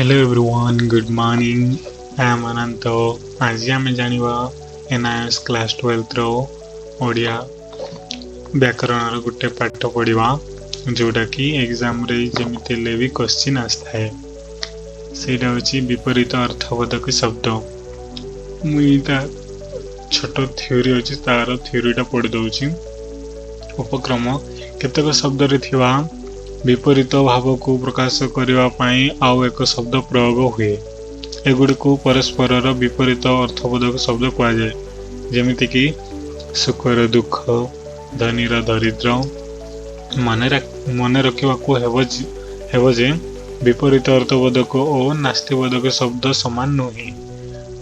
Hello everyone, good morning. I am Ananto. आज आम जानिबा NIS class 12 रो ओडिया व्याकरण गोटे पाठ पढ़ा जोटा कि एग्जाम रे जमिते ले भी क्वेश्चन आस्था है सेटा होची विपरीत अर्थबोधक शब्द। मुईटा छोटो थ्योरी अछि तार थ्योरीटा पढ़ि दउची। उपक्रम केतक शब्द रे थिवा विपरीत भाव को प्रकाश करने पाई आउ एक शब्द प्रयोग हुए। एगुड़ी को परस्पर विपरीत अर्थबोधक शब्द कहुए जमीती कि सुखर दुख, धनीर दरिद्र। मन रखा हेबजे विपरीत अर्थबोधक और नास्तिबोधक शब्द समान नुहे।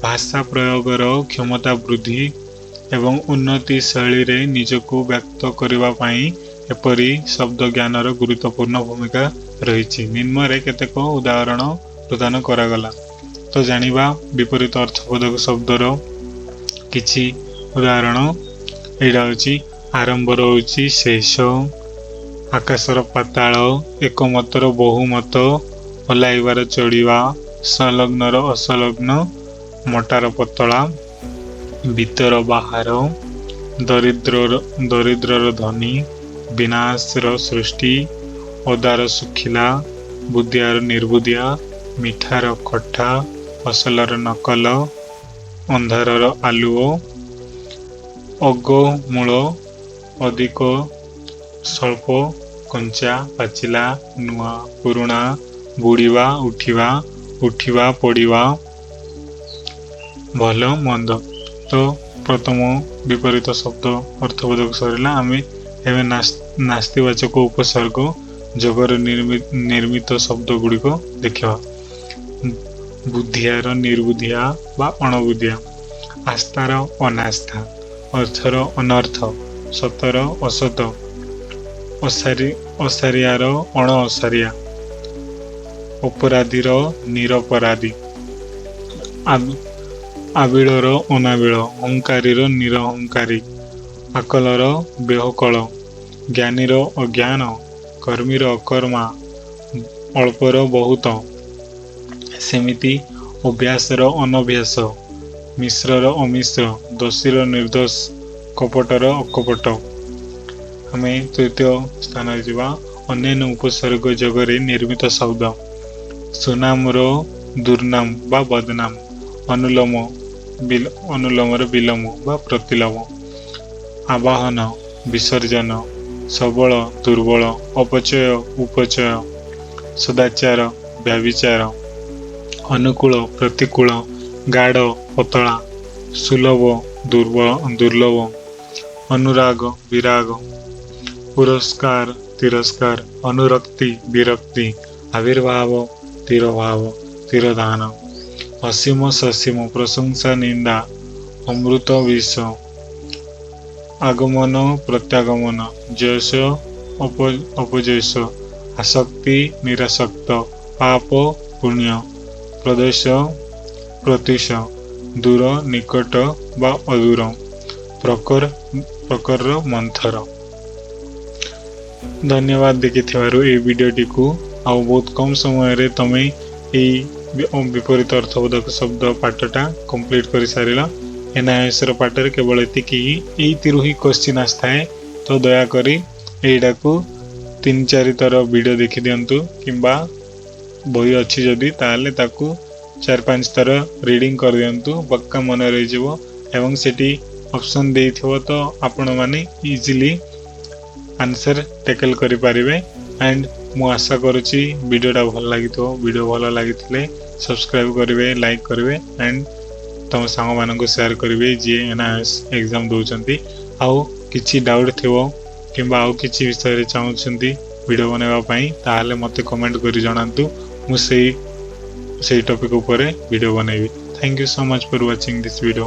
भाषा प्रयोगर क्षमता वृद्धि एवं उन्नति शैली रे निजको व्यक्त करने एपरी शब्द ज्ञानर गुरुत्वपूर्ण भूमिका रही। निम्न केतेक उदाहरण प्रदान करागला। तो जानिबा विपरीत अर्थबोधक शब्दर किछि उदाहरण। एटा होची आरंभर होची शेष, आकाशर पाताल, एकमतर बहुमत, ओलाइबार चढ़िबा, संलग्नर असंलग्न, मोटार पतला, भीतर बाहर, दरिद्रर धनी, विनाशर सृष्टि, ओदार सुखिला, बुद्धियार निर्बुद्धिया, मिठार खट्टा, असलर नकल, अंधारर आलुओ, अगमूल, अधिक स्वल्प, कंचा पाचिला, नुआ पुरुणा, बुड़ीवा उठिवा, उठिवा पड़िवा, भल मंद। तो प्रथम विपरीत शब्द अर्थबोधक सरला। आमे एवं नास्तिवाचक उपसर्ग जगर निर्मित शब्द गुड़िक देखा। बुद्धियार निर्बुद्धिया बा अणबुद्धिया, आस्थार अनास्था, अर्थर अनर्थ, सतर असत, असारियार अण असारिया, अपराधीर निरपराधी, आबिलर अनाबिल, अहंकारीर निरहंकारी, आकलर बेहकल, ज्ञानीर अज्ञान, कर्मीर अकर्मा, अल्पर बहुत, सेमिति अभ्यासर अनभ्यास, मिश्रर अमिश्र, दोषीर निर्दोष, कपटर अकपट। आमे तृतीय स्थान जावा। अन्य उपसर्ग जगरे निर्मित शब्द। सुनामर दुर्नाम बा बदनाम, अनुलोमर विलोम बा प्रतिलोम, आवाहन विसर्जन, सबल दुर्बल, अपचय उपचय, सदाचार व्यभिचार, अनुकूल प्रतिकूल, गाढ़ पतला, सुलभ दुर्लभ, अनुराग विराग, पुरस्कार तिरस्कार, अनुरक्ति विरक्ति, आविर्भाव तिरोभाव तिरोधान, असीम ससीम, प्रशंसा निंदा, अमृत विष, आगमन प्रत्यागमन, जयस अपजयस, आसक्ति निरासक्त, पाप पुण्य, प्रदेश प्रत्युष, दूर निकट बा अदूर, प्रकर मंथर। धन्यवाद देखिथिबारु ए वीडियोटी को। आ बहुत कम समय रे तमे ए विपरीत अर्थबोधक शब्द पाठटा कंप्लीट कर सारिला। NIS पाठ केवल एतिरु ही क्वेश्चन आस्थाए। तो दयाकोरी एटा को 3-4 थर वीडियो देखि दियंतु, किंबा बही अच्छी जदि ताले ताकू 4-5 थर रीडिंग कर दियंतु। पक्का मन रही जिवो एवं सेठी ऑप्शन देइथिबो तो आपण माने इजीली आंसर टैकल करि पारिबे। एंड मु आशा करूची वीडियोटा भल लागितो। वीडियो भल लागिथिले सब्सक्राइब करिवे, लाइक करिवे एंड तम सांग मानक शेयर करिवे जे NIS एग्जाम दउचंती। आउ किछि डाउट थिवो किंबा आउ किछि विषय रे चाहुचंती वीडियो बनावा पई ताहाले मते कमेंट करि जणांतु। मु सेही टॉपिक ऊपर वीडियो बनाइबी। Thank you so much for watching this video.